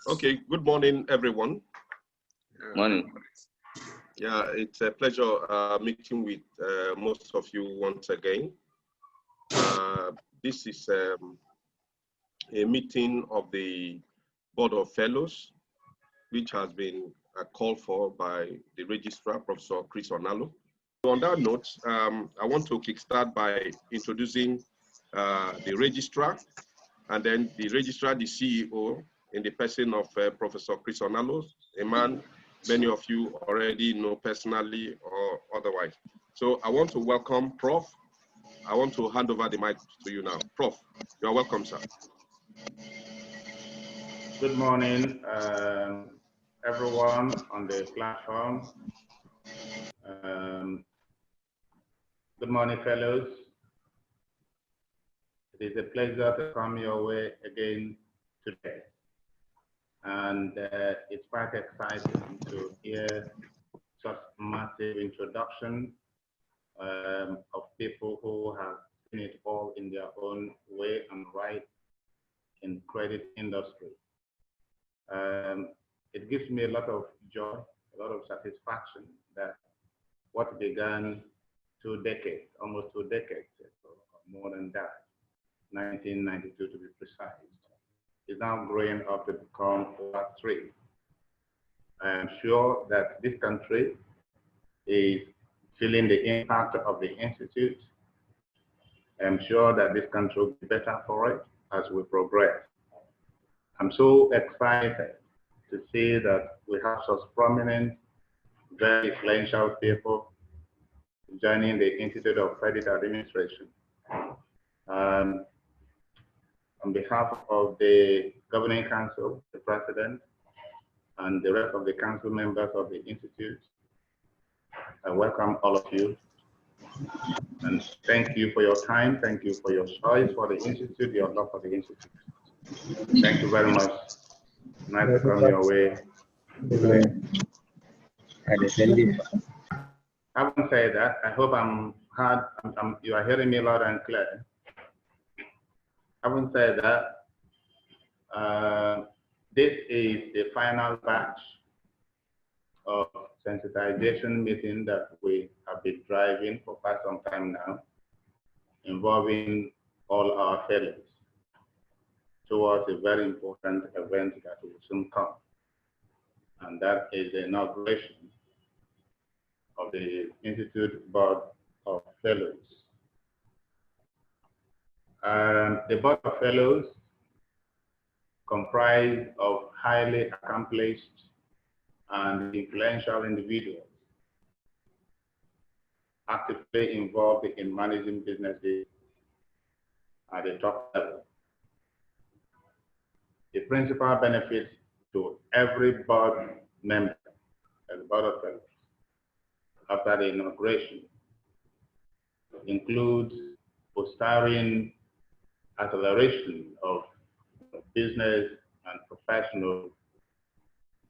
Okay, good morning, everyone. Morning. Yeah, it's a pleasure meeting with most of you once again. This is a meeting of the Board of Fellows, which has been called for by the Registrar, Professor Onalo. So on that note, I want to kickstart by introducing the Registrar, and then the Registrar, the CEO, in the person of Professor Onalo, a man many of you already know personally or otherwise. So I want to welcome Prof. I want to hand over the mic to you now. Prof, you're welcome, sir. Good morning, everyone on the platform. Good morning, fellows. It is a pleasure to come your way again today. And it's quite exciting to hear such massive introduction of people who have seen it all in their own way and right in credit industry. It gives me a lot of joy, a lot of satisfaction that what began 2 decades, almost 2 decades, or more than that, 1992 to be precise, is now growing up to become over 3. I am sure that this country is feeling the impact of the Institute. I'm sure that this country will be better for it as we progress. I'm so excited to see that we have such prominent, very influential people joining the Institute of Credit Administration. On behalf of the Governing Council, the President, and the rest of the council members of the Institute, I welcome all of you. And thank you for your time. Thank you for your choice for the Institute, your love for the Institute. Thank you very much. Nice to come your way. Having said that, I hope you are hearing me loud and clear. Having said that, this is the final batch of sensitization meeting that we have been driving for quite some time now, involving all our fellows towards a very important event that will soon come. And that is the inauguration of the Institute Board of Fellows. The Board of Fellows comprised of highly accomplished and influential individuals actively involved in managing businesses at the top level. The principal benefit to every board member at the Board of Fellows after the inauguration includes fostering acceleration of business and professional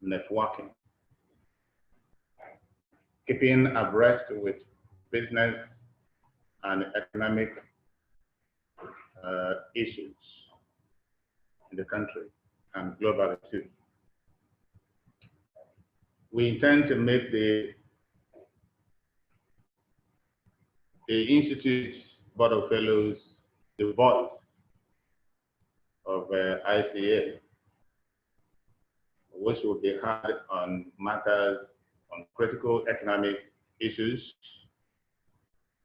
networking, keeping abreast with business and economic issues in the country and globally too. We intend to make the Institute's Board of Fellows the voice of ICA, which will be heard on matters on critical economic issues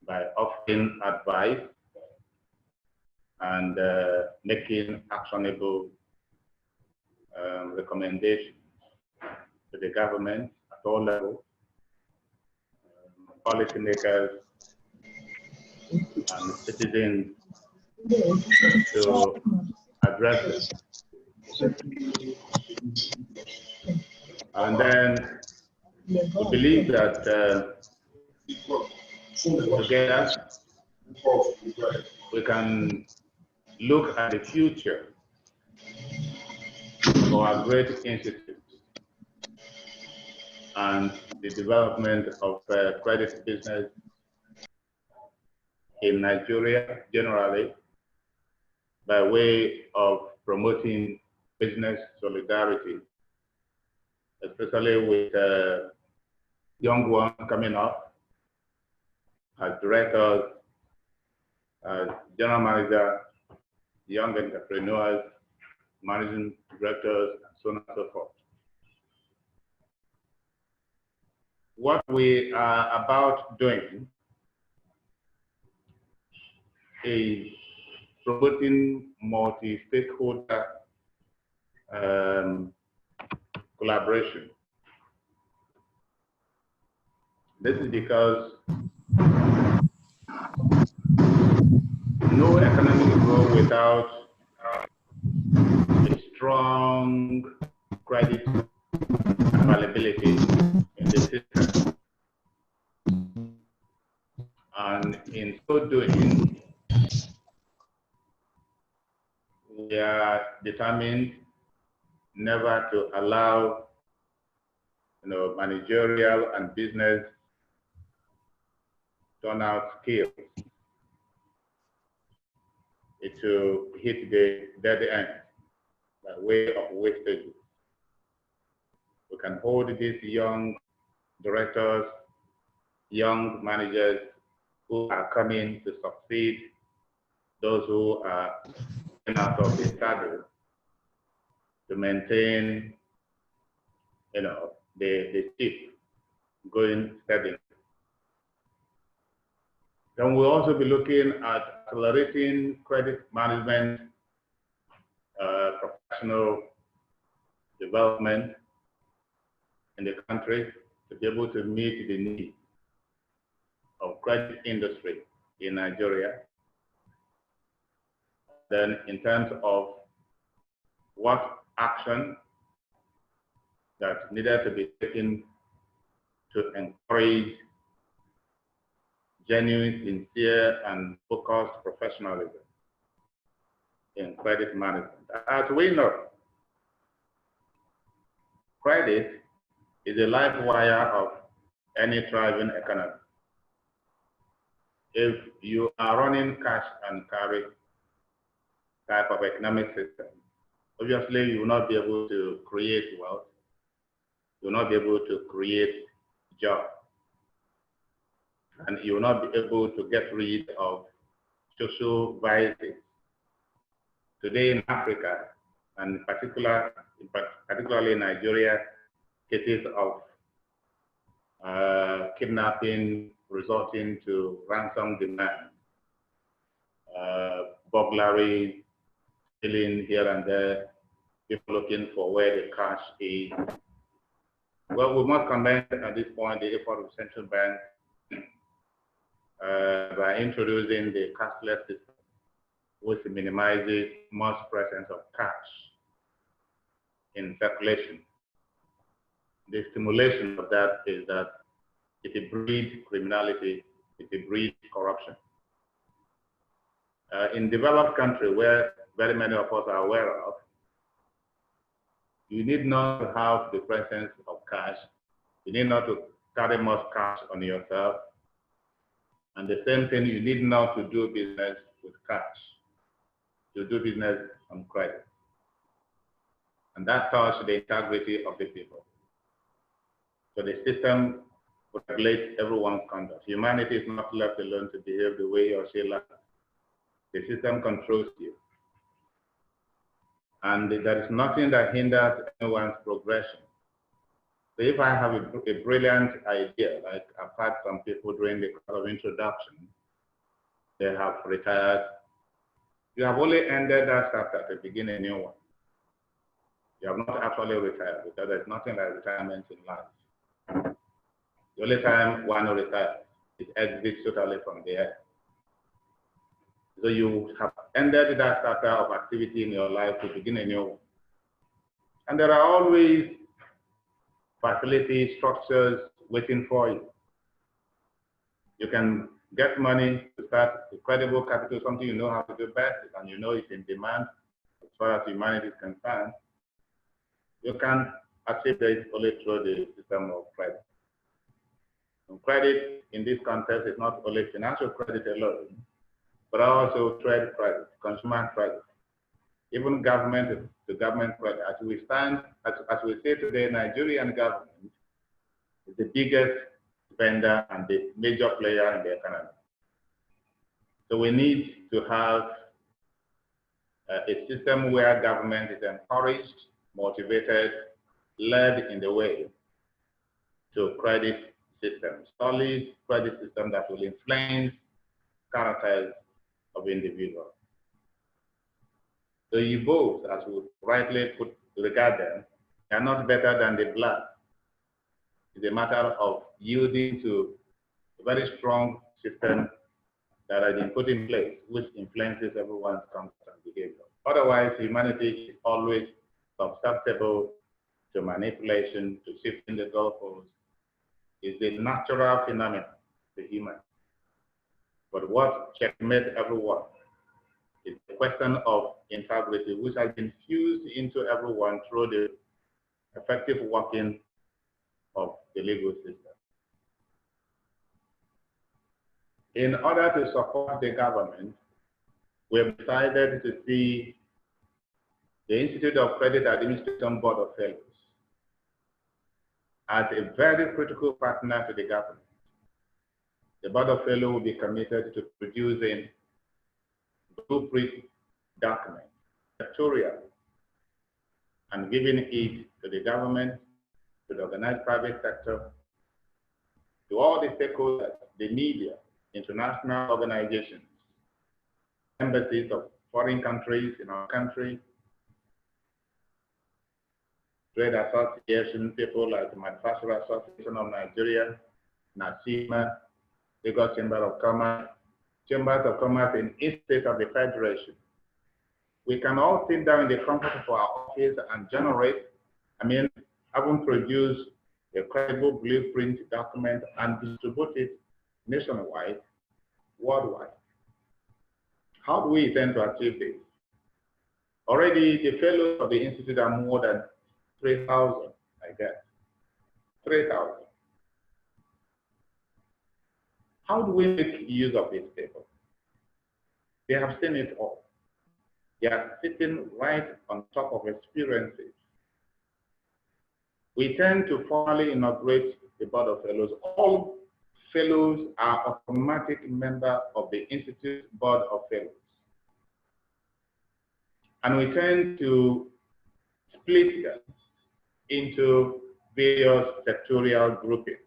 by offering advice and making actionable recommendations to the government at all levels, policymakers, and citizens to address it. And then we believe that together we can look at the future of our great institute and the development of credit business in Nigeria generally, by way of promoting business solidarity, especially with young ones coming up as directors, as general manager, young entrepreneurs, managing directors, and so on and so forth. What we are about doing is promoting multi-stakeholder collaboration. This is because no economic growth without a strong credit availability in the system. And in so doing, we are determined never to allow managerial and business turnout skills to hit the dead end by way of wastage. We can hold these young directors, young managers who are coming to succeed those who are out of the saddle to maintain, the ship going steadily. Then we'll also be looking at accelerating credit management, professional development in the country to be able to meet the needs of credit industry in Nigeria. Then in terms of what action that needed to be taken to encourage genuine, sincere, and focused professionalism in credit management. As we know, credit is a life wire of any thriving economy. If you are running cash and carry type of economic system, obviously you will not be able to create wealth, you will not be able to create jobs, and you will not be able to get rid of social vices. Today in Africa, and particularly in Nigeria, cases of kidnapping resulting to ransom demand, burglary, stealing here and there, people looking for where the cash is. Well, we must commend at this point the effort of central bank by introducing the cashless system, which minimizes much presence of cash in circulation. The stimulation of that is that it breeds criminality, it breeds corruption. In developed countries where very many of us are aware of, you need not to have the presence of cash. You need not to carry much cash on yourself. And the same thing, you need not to do business with cash. You do business on credit. And that touches the integrity of the people. So the system regulates everyone's conduct. Humanity is not left alone to behave the way he or she likes. The system controls you. And there is nothing that hinders anyone's progression. So if I have a brilliant idea, like I've had some people during the course of introduction, they have retired. You have only ended that chapter to begin a new one. You have not actually retired because there's nothing like retirement in life. The only time one retires is exit totally from the earth. So you have ended that chapter of activity in your life to begin a new one. And there are always facilities, structures waiting for you. You can get money to start a credible capital, something you know how to do best, and you know it's in demand as far as humanity is concerned. You can achieve this only through the system of credit. And credit in this context is not only financial credit alone, but also trade credit, consumer credit. even government to government project. As we say today, Nigerian government is the biggest spender and the major player in the economy. So we need to have a system where government is encouraged, motivated, led in the way to credit system, solid credit system that will influence characters of individuals. The Igbos, as we rightly regard them, are not better than the black. It's a matter of yielding to a very strong system that has been put in place, which influences everyone's conduct and behavior. Otherwise, humanity is always susceptible to manipulation, to shifting the goalposts. It's a natural phenomenon, the human. But what checkmates everyone is the question of integrity, which has been fused into everyone through the effective working of the legal system. In order to support the government, we have decided to see the Institute of Credit Administration Board of Fellows as a very critical partner to the government. The Board of Fellows will be committed to producing blueprint documents, sectorial, and giving it to the government, to the organized private sector, to all the stakeholders, the media, international organizations, embassies of foreign countries in our country, trade associations, people like the Manufacturer Association of Nigeria, NACIMA, Lagos Chamber of Commerce, Chambers of Commerce in each state of the Federation. We can all sit down in the comfort of our office and generate, having produced a credible blueprint document and distribute it nationwide, worldwide. How do we intend to achieve this? Already, the fellows of the Institute are more than 3,000, I guess. 3,000. How do we make use of these people? They have seen it all. They are sitting right on top of experiences. We tend to formally inaugurate the Board of Fellows. All fellows are automatic members of the Institute Board of Fellows. And we tend to split them into various sectorial groupings.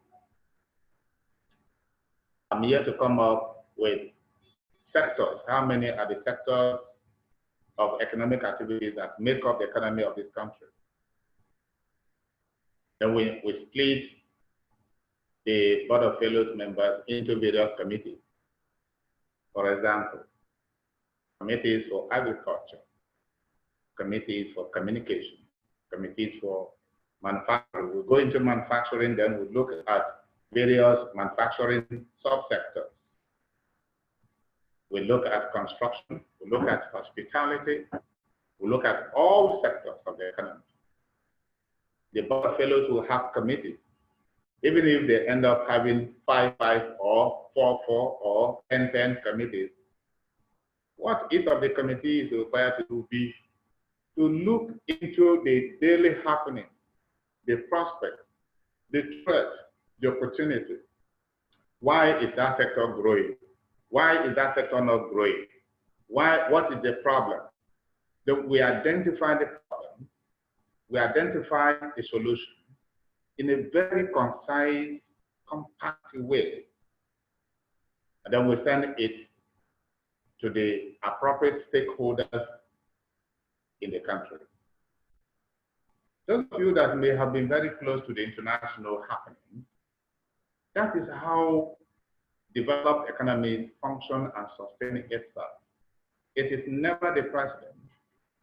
I'm here to come up with sectors. How many are the sectors of economic activities that make up the economy of this country? Then we split the Board of Fellows members into various committees. For example, committees for agriculture, committees for communication, committees for manufacturing. We'll go into manufacturing, then we'll look at various manufacturing subsectors. We look at construction, we look at hospitality, we look at all sectors of the economy. The Board of Fellows will have committees, even if they end up having 5 or 4 or 10 committees. What each of the committees is required to do will be to look into the daily happening, the prospect, the threat, the opportunity. Why is that sector growing? Why is that sector not growing? What is the problem? We identify the problem, we identify the solution in a very concise, compact way. And then we send it to the appropriate stakeholders in the country. Those of you that may have been very close to the international happenings, that is how developed economies function and sustain itself. It is never the president,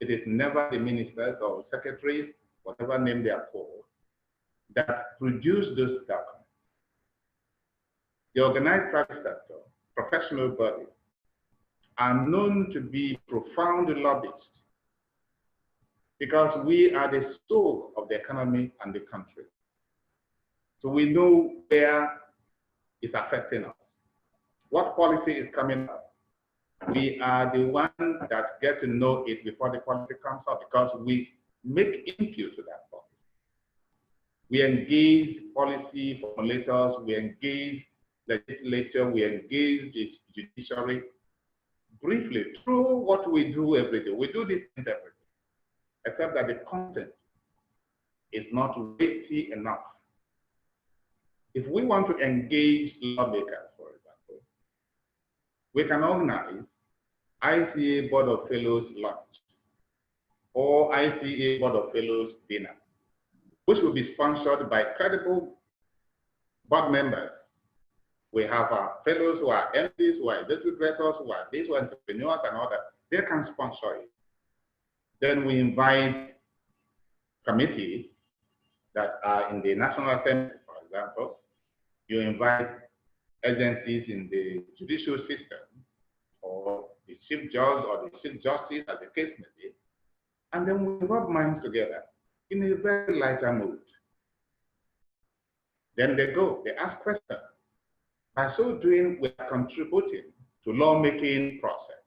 it is never the ministers or secretaries, whatever name they are called, that produce those documents. The organized private sector, professional bodies, are known to be profound lobbyists because we are the soul of the economy and the country. So we know where it's affecting us, what policy is coming up, We are the ones that get to know it before the policy comes out because we make input to that policy. We engage policy formulators, we engage legislature, we engage the judiciary. Briefly, through what we do every day, we do this every day, except that the content is not weighty enough. If we want to engage lawmakers, for example, we can organize ICA Board of Fellows lunch or ICA Board of Fellows dinner, which will be sponsored by credible board members. We have our fellows who are MPs, who are executive directors, who are these, who are entrepreneurs and all that. They can sponsor it. Then we invite committees that are in the National Assembly, for example. You invite agencies in the judicial system, or the Chief Judge or the Chief Justice, as the case may be, and then we rub minds together in a very lighter mood. Then they go, they ask questions. By so doing, we are contributing to lawmaking process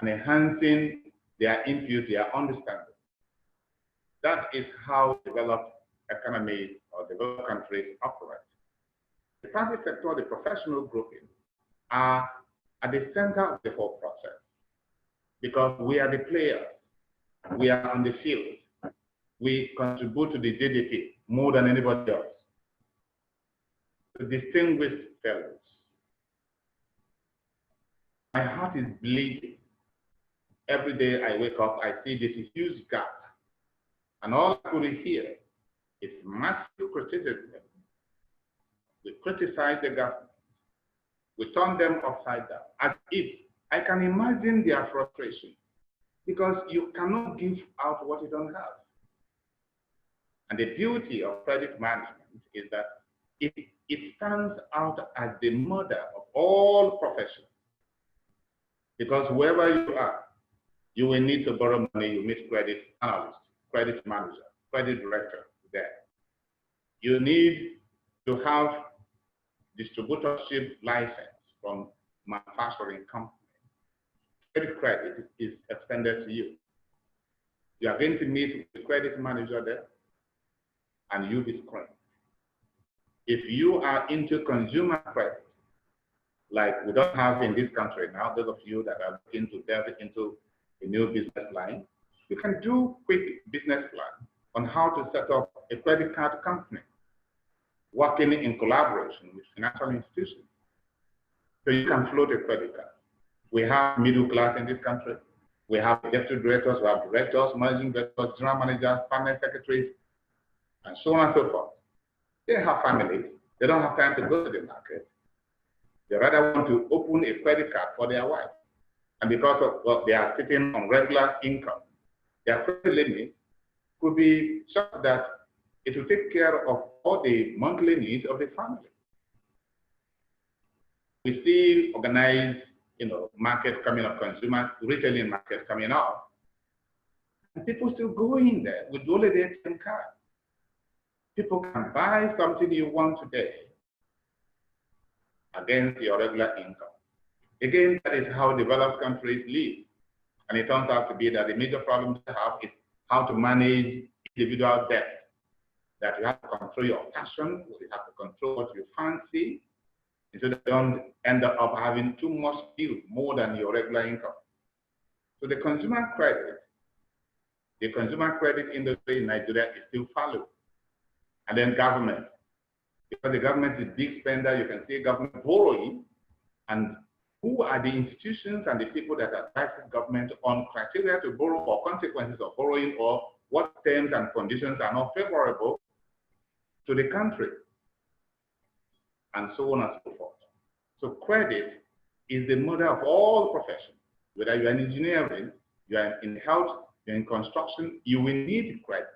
and enhancing their input, their understanding. That is how developed economies or developed countries operate. The private sector, the professional grouping, are at the center of the whole process because we are the players. We are on the field. We contribute to the GDP more than anybody else. The distinguished fellows, my heart is bleeding. Every day I wake up, I see this huge gap. And all I could hear is massive criticism. We criticize the government. We turn them upside down, as if I can imagine their frustration, because you cannot give out what you don't have. And the beauty of project management is that it stands out as the mother of all professions. Because wherever you are, you will need to borrow money, you meet credit analyst, credit manager, credit director there. You need to have distributorship license from manufacturing company. Credit is extended to you. You are going to meet the credit manager there, and you'll be screened. If you are into consumer credit, like we don't have in this country now, those of you that are looking to delve into a new business line, you can do quick business plan on how to set up a credit card company, working in collaboration with financial institutions. So you can float a credit card. We have middle class in this country. We have executive directors, we have directors, managing directors, general managers, permanent secretaries, and so on and so forth. They have families. They don't have time to go to the market. They rather want to open a credit card for their wife. And because of what they are sitting on regular income, their credit limit could be such that it will take care of all the monthly needs of the family. We see organized, markets coming up, consumer retailing markets coming up, and people still go in there with only their ATM card. People can buy something you want today against your regular income. Again, that is how developed countries live. And it turns out to be that the major problem they have is how to manage individual debt. That you have to control your passion, you have to control what you fancy, so that you don't end up having too much bill, more than your regular income. So the consumer credit industry in Nigeria is still fallow. And then government, because the government is a big spender, you can see government borrowing, and who are the institutions and the people that advise government on criteria to borrow or consequences of borrowing, or what terms and conditions are not favorable to the country, and so on and so forth. So credit is the mother of all professions. Whether you're in engineering, you're in health, you're in construction, you will need credit.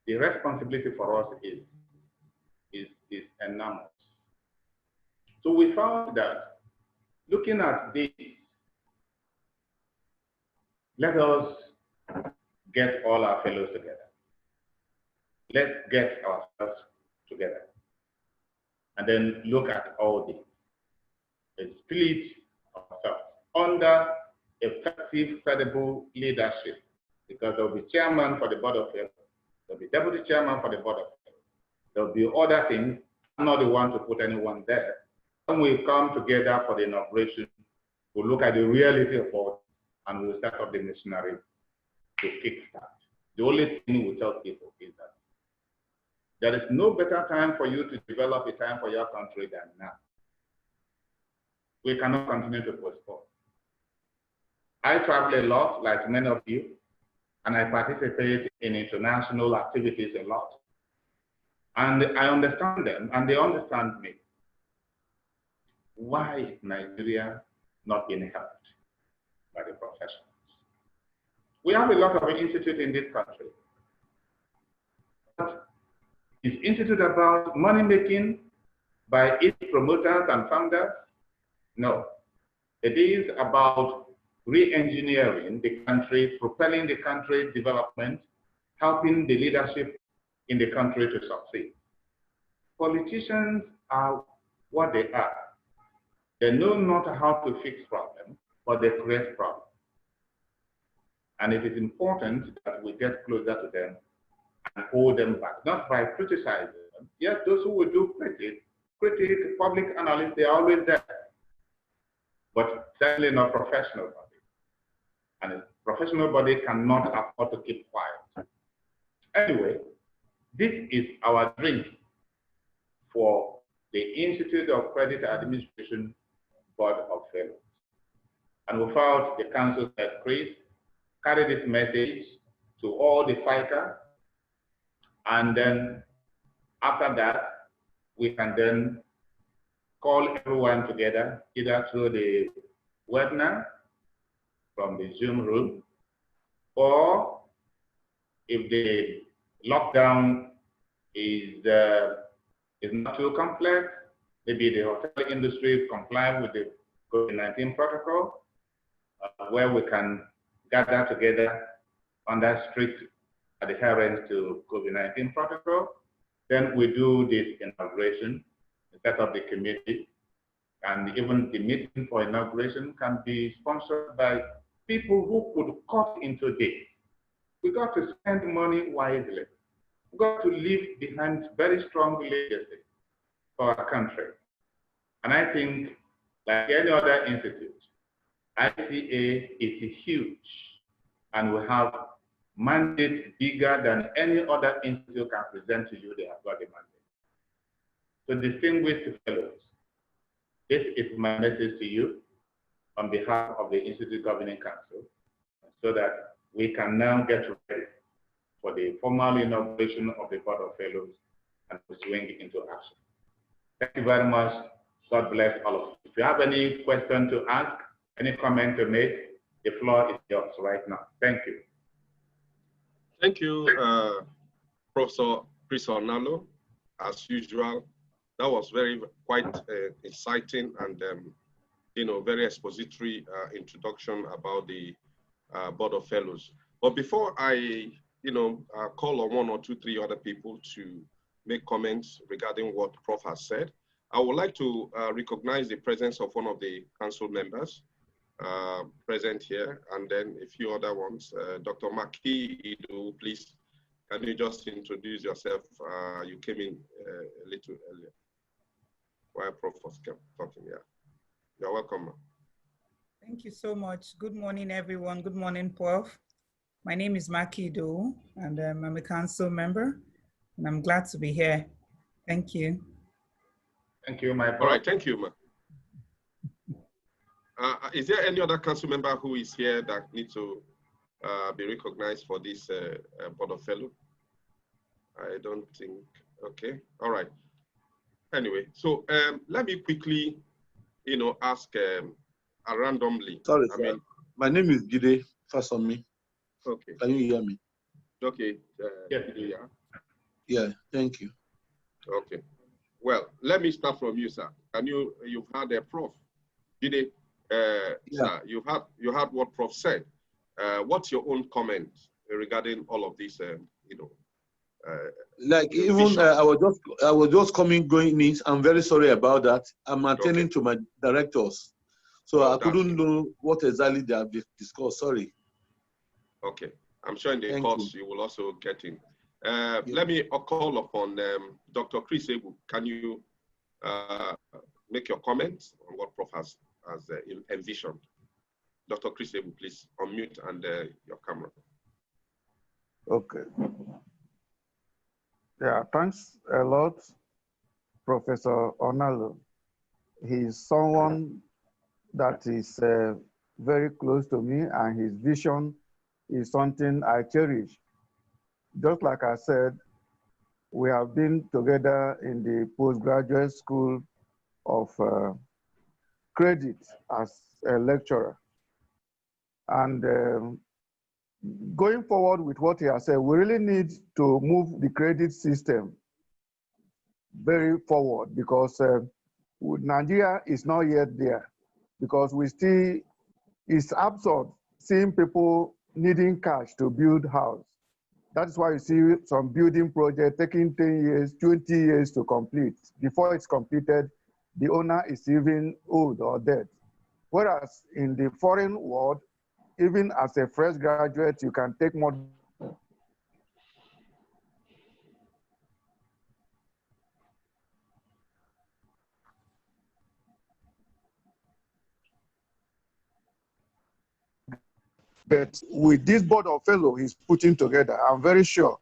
The responsibility for us is enormous. So we found that looking at this, let us get all our fellows together. Let's get ourselves together. And then look at all this. And split ourselves under effective, credible leadership, because there will be chairman for the Board of Fellows, there will be deputy chairman for the Board of Fellows, there will be other things. I'm not the one to put anyone there. When we come together for the inauguration, we'll look at the reality of all and we'll set up the machinery to kickstart. The only thing we tell people is that there is no better time for you to develop a time for your country than now. We cannot continue to postpone. I travel a lot, like many of you, and I participate in international activities a lot. And I understand them, and they understand me. Why is Nigeria not being helped by the professionals? We have a lot of institutes in this country. But is institute about money making by its promoters and founders? No. It is about re-engineering the country, propelling the country's development, helping the leadership in the country to succeed. Politicians are what they are. They know not how to fix problems, but they create problems. And it is important that we get closer to them and hold them back, not by criticizing them. Yes, those who will do critique, public analysts, they are always there. But certainly not professional body. And a professional body cannot afford to keep quiet. Anyway, this is our dream for the Institute of Credit Administration Board of Fellows. And we felt the council that Chris carry this message to all the fighters, and then after that, we can then call everyone together, either through the webinar from the Zoom room, or if the lockdown is not too complex, maybe the hotel industry comply with the COVID-19 protocol, where we can gather together under strict adherence to COVID-19 protocol. Then we do this inauguration, set up the committee, and even the meeting for inauguration can be sponsored by people who could cut into this. We got to spend money wisely. We got to leave behind very strong legacy for our country. And I think, like any other institute, ICA is huge, and we have mandates bigger than any other institute can present to you. They have got a mandate. So distinguished fellows, this is my message to you on behalf of the Institute Governing Council, so that we can now get ready for the formal inauguration of the Board of Fellows and to swing into action. Thank you very much. God bless all of you. If you have any question to ask, any comment to make, the floor is yours right now. Thank you. Thank you, Professor Chris Onalo. As usual, that was quite exciting and very expository introduction about the Board of Fellows. But before I call on 1 or 2, 3 other people to make comments regarding what Prof has said, I would like to recognize the presence of one of the council members present here, and then a few other ones. Dr. Maki Idu, please, can you just introduce yourself? You came in a little earlier while Prof was talking. Yeah, you're welcome. Thank you so much. Good morning, everyone. Good morning, Prof. My name is Maki Idu, and I'm a council member, and I'm glad to be here. Thank you. Thank you, my Prof. All right, thank you, ma. Is there any other council member who is here that needs to be recognized for this Board of Fellows? I don't think, okay, all right. Anyway, so let me quickly, ask randomly. Sorry, sir. My name is Gide Fasomi. Okay. Can you hear me? Okay. Yes. Yeah, thank you. Okay. Well, let me start from you, sir. You've had a Prof. Gide, yeah. sir, you had what Prof said. What's your own comment regarding all of this? Like even I was just going in. I'm very sorry about that. I'm attending to my directors, So Oh, I couldn't know what exactly they have discussed. Sorry. Okay. I'm sure in the Thank course you will also get in. Yeah. Let me call upon Dr. Chris Ebu. Can you make your comments on what Prof has envisioned? Dr. Chris Ebu, please unmute and your camera. Okay. Yeah, thanks a lot, Professor Onalo. He's someone that is very close to me, and his vision is something I cherish. Just like I said, we have been together in the postgraduate school of credit as a lecturer. And going forward with what he has said, we really need to move the credit system very forward, because Nigeria is not yet there, because it's absurd seeing people needing cash to build house. That's why you see some building project taking 10 years, 20 years to complete. Before it's completed, the owner is even old or dead. Whereas in the foreign world, even as a fresh graduate, you can take more. But with this board of fellows he's putting together, I'm very sure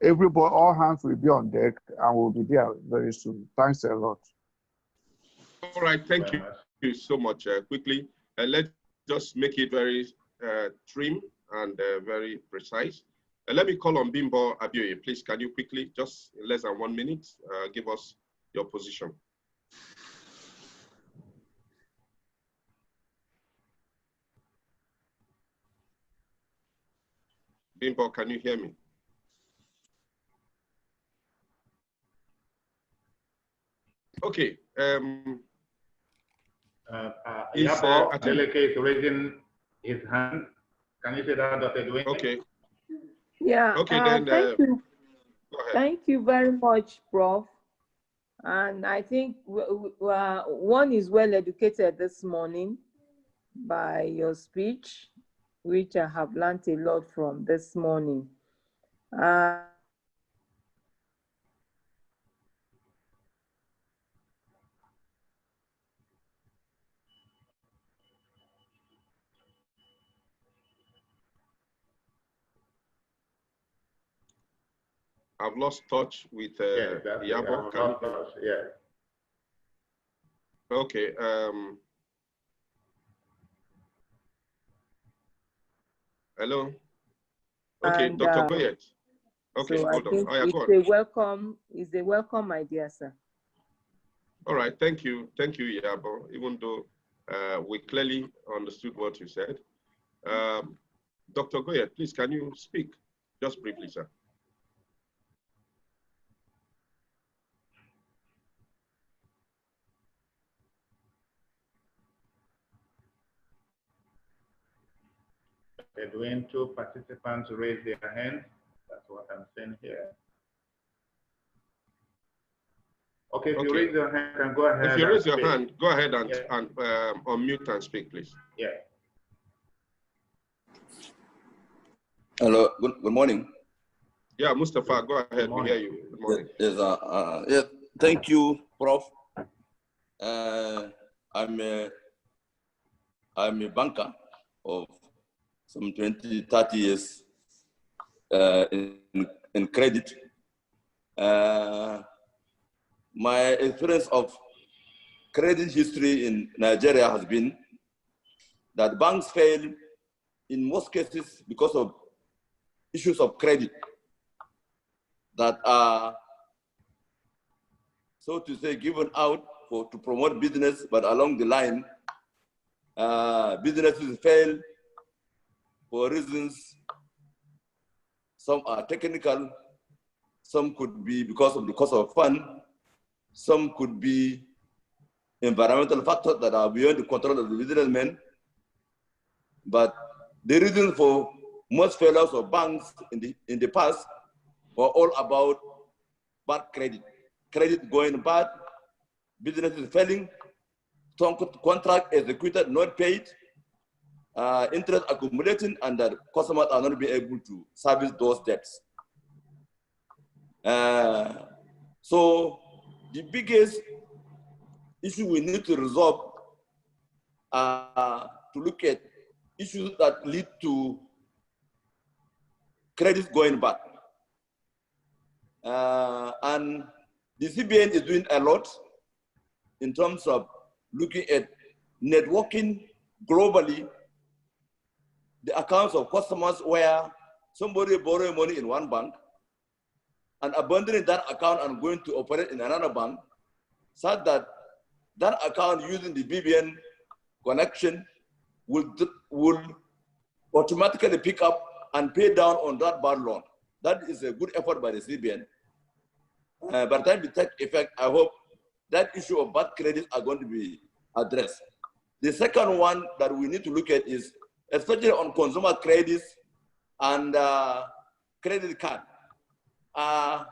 everybody, all hands will be on deck, and we'll be there very soon. Thanks a lot. All right, thank you so much. Quickly, let's just make it very trim and very precise. Let me call on Bimbo Abioye. Please, can you quickly, just in less than 1 minute, give us your position? Bimbo, can you hear me? Okay. Adeleke is raising his hand. Can you say that, Dr. Dwayne? Okay. Yeah. Okay, then. Thank you. Go ahead. Thank you very much, Prof. And I think one is well educated this morning by your speech, which I have learned a lot from this morning. I've lost touch with Yabo. Yeah. Okay. Hello. Okay, And, Dr. Goyet. Okay, so hold I on. think Oh, yeah, it's a welcome idea, sir. All right, thank you, Yabo. Even though we clearly understood what you said, Dr. Goyet, please, can you speak just briefly, sir? When 2 participants raise their hands, that's what I'm saying here. Okay, if you raise your hand, you can go ahead. If you raise your hand, go ahead and, yeah. Unmute and speak, please. Yeah. Hello, good morning. Yeah, Mustafa, go ahead. We hear you. Good morning. Yes, thank you, Prof. I'm a banker of some 20, 30 years in credit. My experience of credit history in Nigeria has been that banks fail in most cases because of issues of credit that are, so to say, given out to promote business, but along the line, businesses fail for reasons. Some are technical, some could be because of the cost of fund, some could be environmental factors that are beyond the control of the businessmen. But the reason for most failures of banks in the past were all about bad credit. Credit going bad, businesses failing, contract executed, not paid, interest accumulating, and that customers are not being able to service those debts. So the biggest issue we need to resolve to look at issues that lead to credits going bad. And the CBN is doing a lot in terms of looking at networking globally the accounts of customers where somebody borrowing money in one bank and abandoning that account and going to operate in another bank, such that that account using the BVN connection will automatically pick up and pay down on that bad loan. That is a good effort by the CBN. By the time it takes effect, I hope that issue of bad credits are going to be addressed. The second one that we need to look at is, especially on consumer credits and credit card, our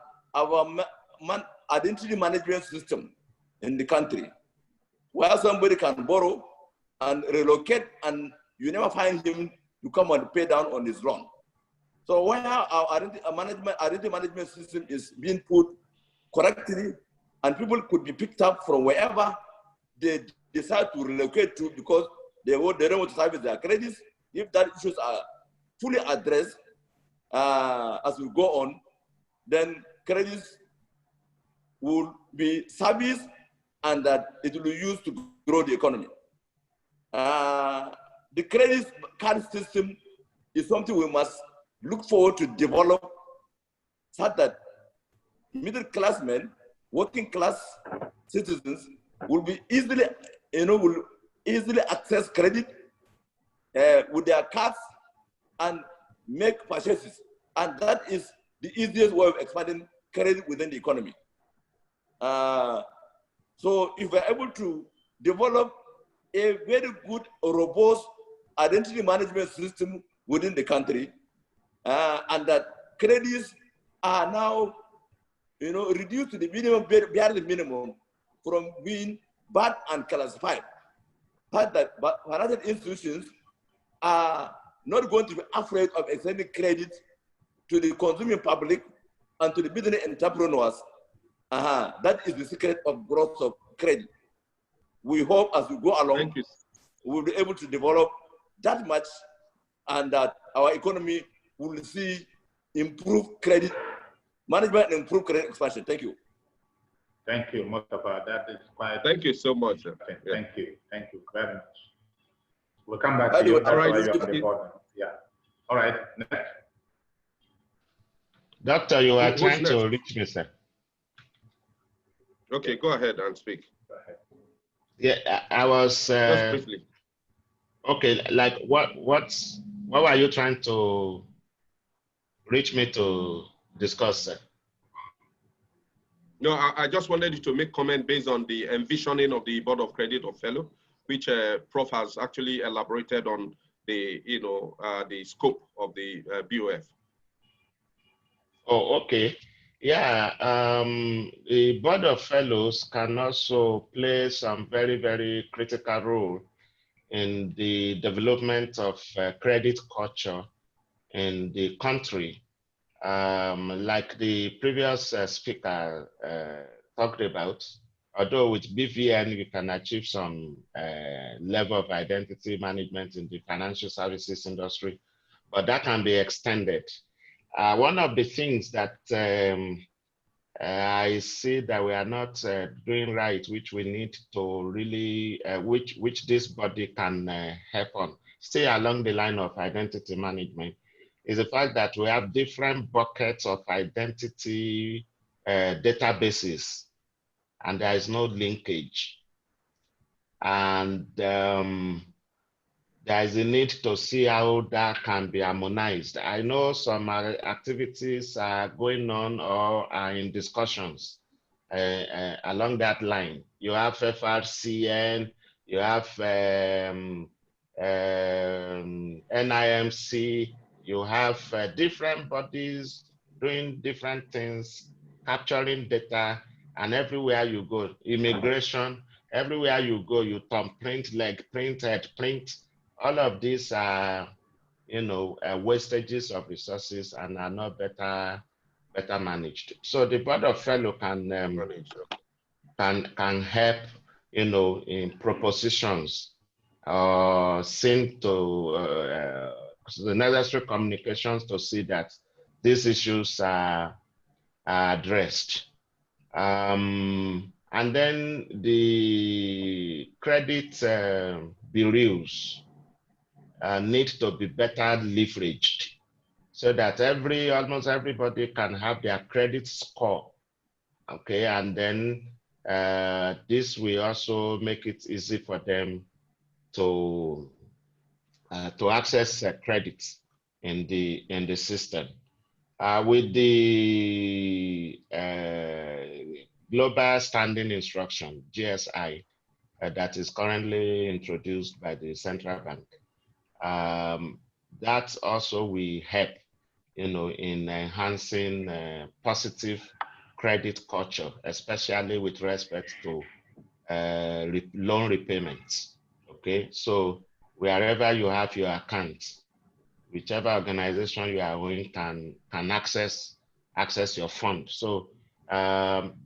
identity management system in the country, where somebody can borrow and relocate and you never find him to come and pay down on his loan. So where our identity management system is being put correctly, and people could be picked up from wherever they decide to relocate to because they don't want to service their credits. If that issues are fully addressed as we go on, then credits will be serviced and that it will be used to grow the economy. The credit card system is something we must look forward to develop so that middle class men, working class citizens will be easily, will easily access credit with their cards and make purchases. And that is the easiest way of expanding credit within the economy. So if we're able to develop a very good, robust identity management system within the country, and that credits are now, reduced to the minimum, beyond the minimum, from being bad and classified. But financial institutions are not going to be afraid of extending credit to the consuming public and to the business entrepreneurs. That is the secret of growth of credit. We hope as we go along, we'll be able to develop that much and that our economy will see improved credit management and improved credit expansion. Thank you. Thank you, Mustafa. That is quite. Thank you so much. Okay. Yeah. Thank you very much. We'll come back to you. All right. Yeah. All right. Next. Doctor, you are trying to reach me, sir. Okay, go ahead and speak. Go ahead. Yeah, I was. Just briefly. Okay, like what were you trying to reach me to discuss, sir? No, I just wanted you to make comment based on the envisioning of the Board of Credit of Fellow, which Prof has actually elaborated on the, the scope of the BOF. Oh, okay. Yeah, the Board of Fellows can also play some very, very critical role in the development of credit culture in the country. Like the previous speaker talked about, although with BVN you can achieve some level of identity management in the financial services industry, but that can be extended. One of the things that I see that we are not doing right, which we need to really, which this body can help on, stay along the line of identity management, is the fact that we have different buckets of identity databases, and there is no linkage. And there is a need to see how that can be harmonized. I know some activities are going on or are in discussions along that line. You have FRCN, you have NIMC, you have different bodies doing different things, capturing data, and everywhere you go, immigration, everywhere you go, you print leg, print head, print. All of these are, wastages of resources and are not better managed. So the Board of Fellows can help, in propositions, send to the necessary communications to see that these issues are addressed. And then the credit bureaus need to be better leveraged so that almost everybody can have their credit score. Okay, and then this will also make it easy for them to access credits in the system. With the Global Standing Instruction, GSI, that is currently introduced by the central bank, that also will help, in enhancing positive credit culture, especially with respect to loan repayments. Okay, so wherever you have your accounts, whichever organization you are in can access your fund. So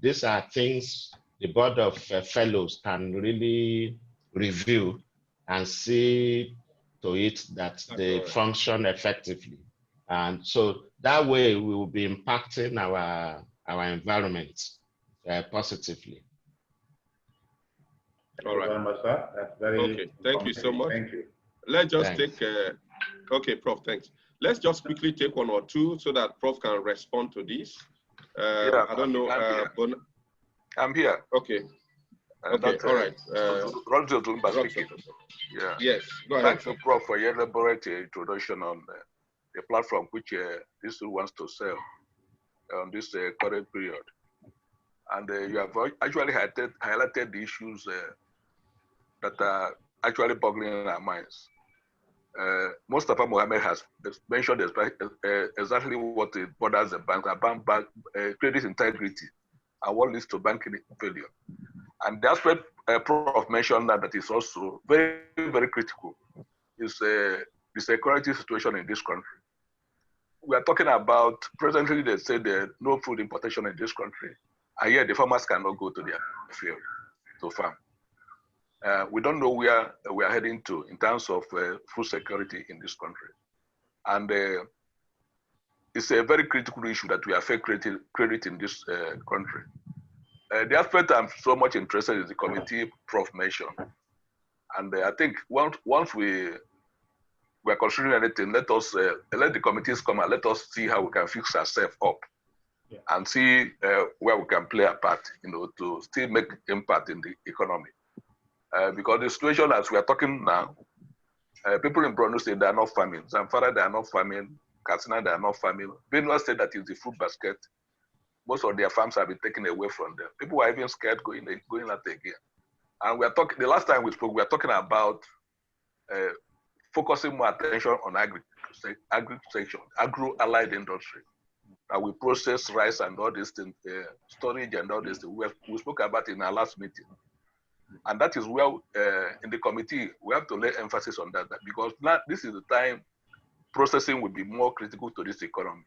these are things the Board of Fellows can really review and see to it that they function effectively. And so that way we will be impacting our environment positively. All right. Thank you very much, sir. That's very okay. Thank you so much. Thank you. Let's just take. Okay, Prof. Thanks. Let's just quickly take one or two so that Prof can respond to this. Yeah, I don't know. I'm here. Okay. Okay. All right. Yeah. Yes. Go ahead. Thank you, Prof, for your elaborate introduction on the platform which this wants to sell on this current period. And you have actually highlighted the issues that are actually boggling our minds. Mustafa Mohammed has mentioned exactly what bothers the bank about credit integrity and what leads to banking failure. And the aspect Prof mentioned that is also very, very critical is the security situation in this country. We are talking about, presently they say there's no food importation in this country, and yet the farmers cannot go to their field to farm. We don't know where we are heading to in terms of food security in this country. And it's a very critical issue that we affect credit in this country. The aspect I'm so much interested in is the committee Prof mentioned. And I think once we are considering anything, let the committees come and let us see how we can fix ourselves up and see where we can play a part, to still make impact in the economy. Because the situation as we are talking now, people in Borno State, they are not farming. Zamfara, they are not farming. Katsina, they are not farming. Benue State, that is the food basket, most of their farms have been taken away from them. People are even scared going out again. And we are talking, the last time we spoke, we are talking about focusing more attention on agro-allied industry. And we process rice and all these things, storage and all these things. We spoke about it in our last meeting. And that is where, in the committee, we have to lay emphasis on that because now this is the time processing will be more critical to this economy.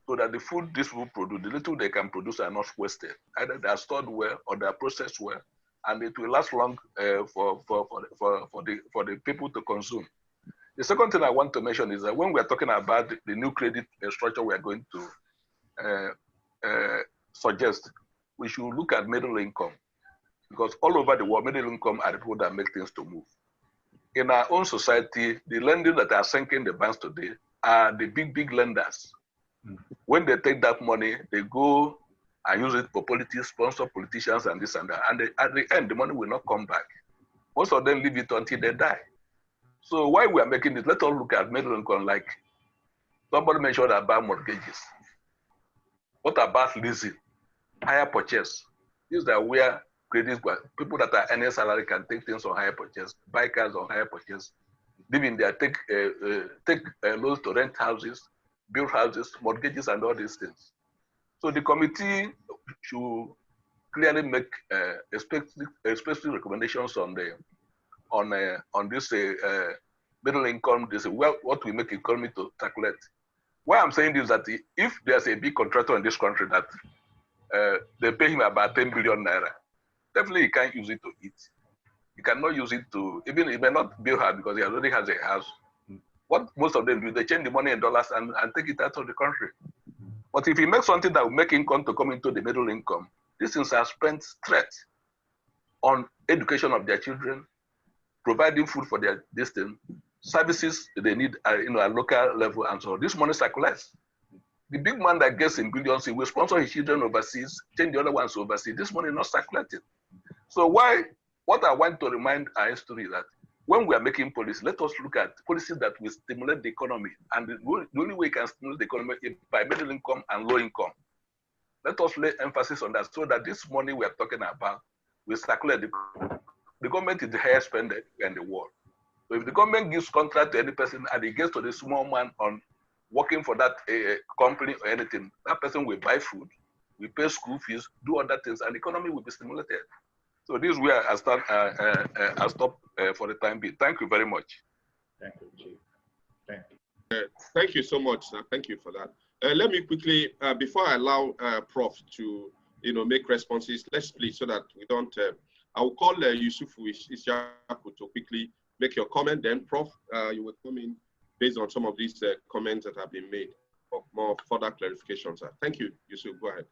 So that the food this will produce, the little they can produce are not wasted. Either they are stored well or they are processed well, and it will last long for the people to consume. The second thing I want to mention is that when we are talking about the new credit structure we are going to suggest, we should look at middle income. Because all over the world, middle income are the people that make things to move. In our own society, the lenders that are sinking the banks today are the big lenders. When they take that money, they go and use it for politics, sponsor politicians and this and that. And at the end, the money will not come back. Most of them leave it until they die. So while we are making it, let us look at middle income, like somebody mentioned about mortgages. What about leasing? Hire purchase. These are where people that are earning salary can take things on hire purchase, buy cars on hire purchase, live in there, take loans to rent houses, build houses, mortgages, and all these things. So the committee should clearly make specific recommendations on this middle income, this what we make economy to calculate. Why I'm saying this is that if there's a big contractor in this country that they pay him about 10 billion naira, definitely he can't use it to eat. He cannot use it to, even he may not build house because he already has a house. What most of them do, they change the money in dollars and take it out of the country. But if you make something that will make income to come into the middle income, these things are spent straight on education of their children, providing food for their distance, services they need at local level, and so on. This money circulates. The big man that gets in billions, he will sponsor his children overseas, change the other ones overseas. This money is not circulating. So what I want to remind our history is that when we are making policy, let us look at policies that will stimulate the economy. And the only way we can stimulate the economy is by middle income and low income. Let us lay emphasis on that so that this money we are talking about will circulate. The government is the highest spender in the world. So if the government gives contract to any person and it gets to the small man on working for that company or anything, that person will buy food, will pay school fees, do other things, and the economy will be stimulated. So this is where I stop for the time being. Thank you very much. Thank you, Chief. Thank you. Thank you so much, sir. Thank you for that. Let me quickly, before I allow Prof to, make responses, let's split so that we don't. I will call Yusufu Ishaku to quickly make your comment. Then, Prof, you will come in based on some of these comments that have been made for more further clarification, sir. Thank you, Yusuf. Go ahead.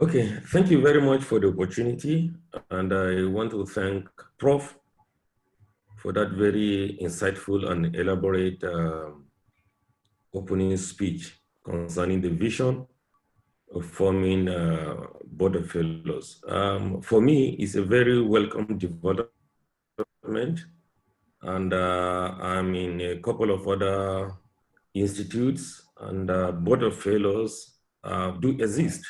Okay, thank you very much for the opportunity. And I want to thank Prof for that very insightful and elaborate opening speech concerning the vision of forming Board of Fellows. For me, it's a very welcome development. And I'm in a couple of other institutes, and Board of Fellows do exist.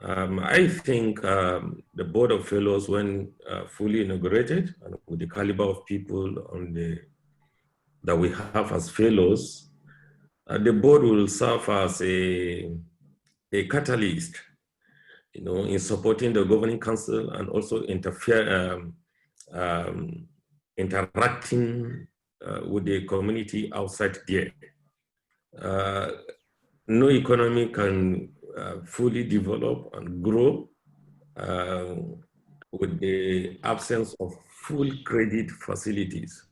I think the Board of Fellows, when fully inaugurated, and with the caliber of people that we have as fellows, the board will serve as a catalyst, in supporting the governing council and also interacting with the community outside there. No economy can fully develop and grow with the absence of full credit facilities.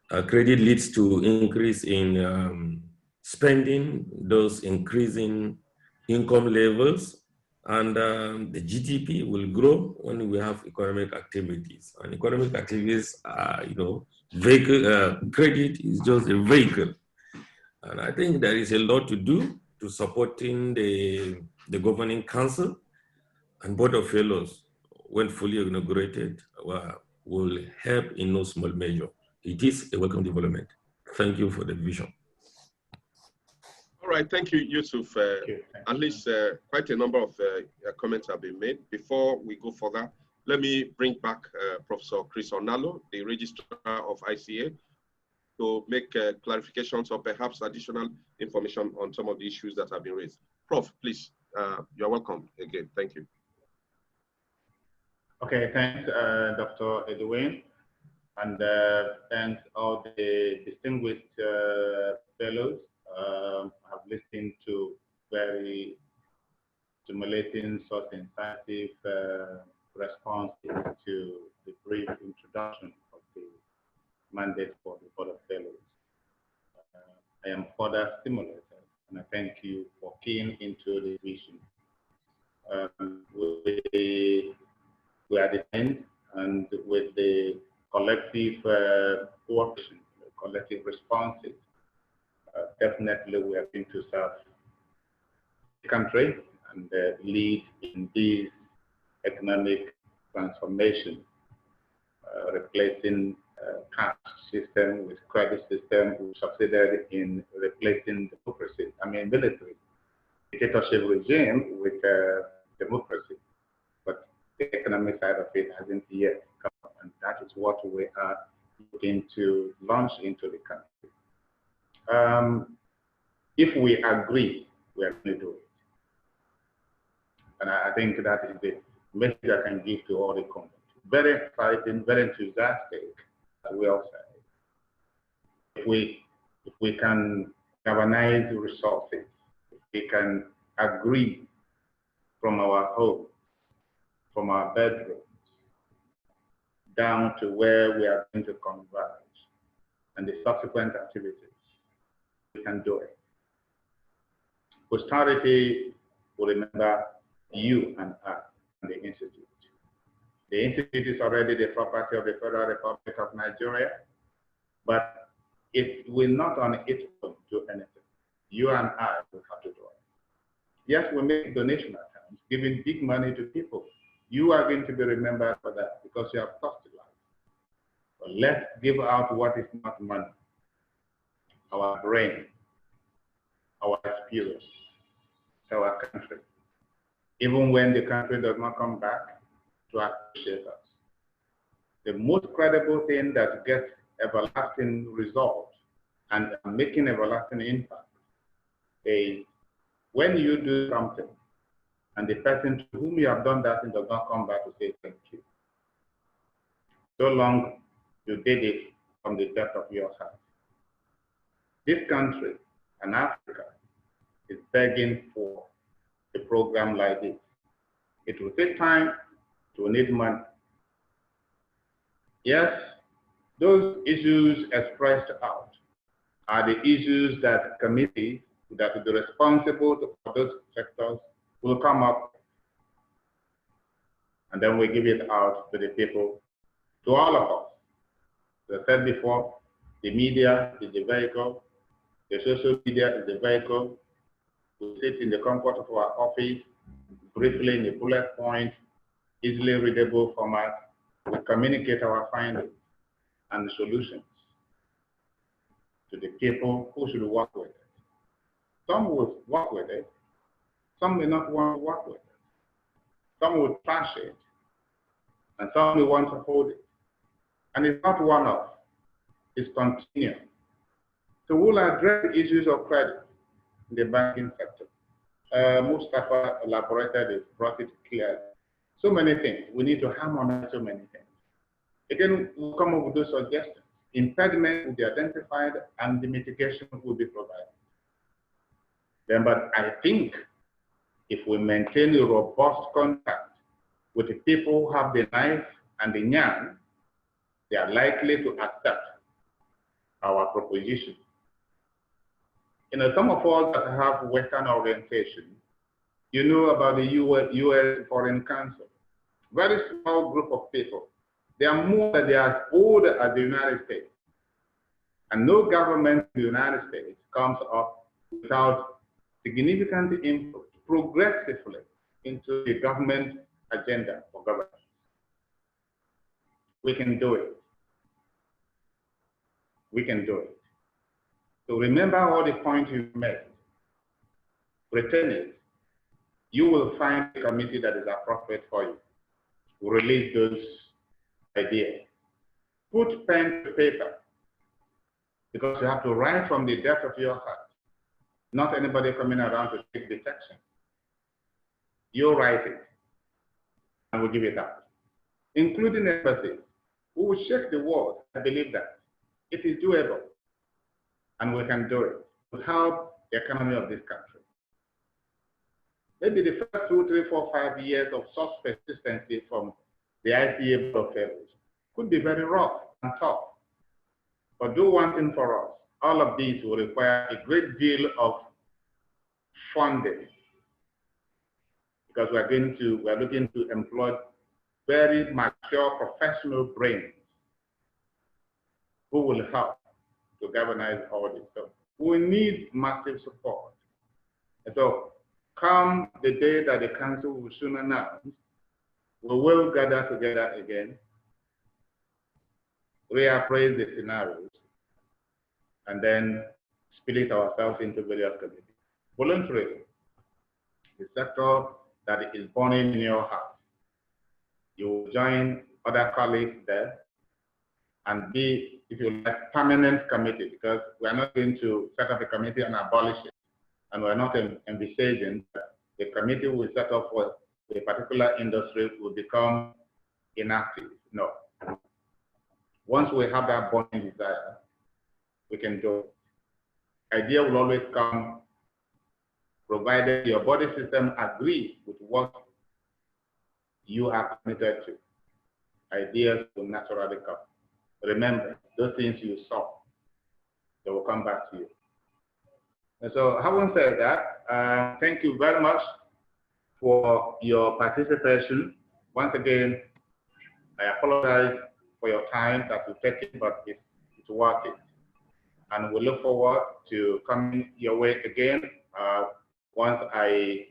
Credit leads to increase in spending, those increasing income levels, and the GDP will grow when we have economic activities. And economic activities are, credit is just a vehicle. And I think there is a lot to do to supporting the governing council, and Board of Fellows, when fully inaugurated, will help in no small measure. It is a welcome development. Thank you for the vision. All right, thank you, Yusuf. At least quite a number of comments have been made. Before we go further, let me bring back Professor Chris Onalo, the Registrar of ICA, to make clarifications or perhaps additional information on some of the issues that have been raised. Prof, please, you're welcome again. Thank you. Okay, thanks, Dr. Edwin, and thanks all the distinguished fellows. I've listened to very stimulating, substantive responses to the brief introduction of the mandate for the Board of Fellows. I am further stimulated, and I thank you for keying into the vision. We are the end, and with the collective cooperation, collective responses, definitely we are going to serve the country and lead in this economic transformation, replacing cash system with credit system. We succeeded in replacing democracy, military dictatorship regime with democracy, but the economic side of it hasn't yet come up, and that is what we are looking to launch into the country. If we agree, we are going to do it. And I think that is the message I can give to all the community. Very exciting, very enthusiastic, we all say. If we can galvanize resources, if we can agree from our home, from our bedrooms, down to where we are going to converge and the subsequent activities, we can do it. Posterity will remember you and I and the Institute. The Institute is already the property of the Federal Republic of Nigeria, but it will not on its own do anything. You and I will have to do it. Yes, we make donation at times, giving big money to people. You are going to be remembered for that because you have cost life. But let's give out what is not money. Our brain, our experience, our country. Even when the country does not come back to appreciate us. The most credible thing that gets everlasting results and making everlasting impact is when you do something and the person to whom you have done that thing does not come back to say thank you. So long you did it from the depth of your heart. This country and Africa is begging for a program like this. It will take time, it will need money. Yes, those issues expressed out are the issues that committees that will be responsible for those sectors will come up, and then we give it out to the people, to all of us. As I said before, the media is the vehicle, the social media is the vehicle. We sit in the comfort of our office, briefly in a bullet point, easily readable format. We communicate our findings and the solutions to the people who should work with it. Some will work with it, some may not want to work with it. Some will trash it, and some will want to hold it. And it's not one-off, it's continuing. So we'll address issues of credit in the banking sector. Mustafa elaborated it, brought it clear. So many things. We need to harmonize so many things. Again, we'll come up with those suggestions. Impediments will be identified and the mitigation will be provided. Then, but I think if we maintain a robust contact with the people who have the knife and the yarn, they are likely to accept our proposition. You know, some of us that have Western orientation, you know about the US Foreign Council. Very small group of people. They are more than they are as old as the United States. And no government in the United States comes up without significant input progressively into the government agenda for governance. We can do it. We can do it. So remember all the points you made. Retain it. You will find a committee that is appropriate for you. We'll release those ideas. Put pen to paper, because you have to write from the depth of your heart. Not anybody coming around to take detection. You write it, and we'll give it out. Including empathy. We will shake the world. I believe that. It is doable, and we can do it to help the economy of this country. Maybe the first 2, 3, 4, 5 years of such persistency from the NICA Board of Fellows could be very rough and tough. But do one thing for us. All of these will require a great deal of funding, because we're looking to employ very mature professional brains who will help to galvanize all this. So we need massive support. And so come the day that the council will soon announce, we will gather together again, reappraise the scenarios, and then split ourselves into various committees. Voluntarily, the sector that is burning in your heart, you will join other colleagues there and be, if you like, permanent committee, because we're not going to set up a committee and abolish it. And we're not envisaging that the committee will set up for a particular industry will become inactive. No. Once we have that burning desire, we can do it. Idea will always come provided your body system agrees with what you are committed to. Ideas will naturally come. Remember, those things you saw, they will come back to you. And so, having said that, thank you very much for your participation. Once again, I apologize for your time that you've taken, but it's worth it. And we look forward to coming your way again. Once I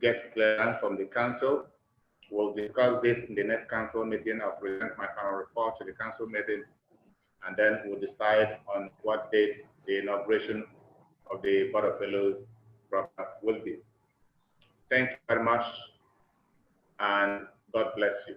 get clearance from the council, we'll discuss this in the next council meeting. I'll present my final report to the council meeting, and then we'll decide on what date the inauguration of the Board of Fellows will be. Thank you very much, and God bless you.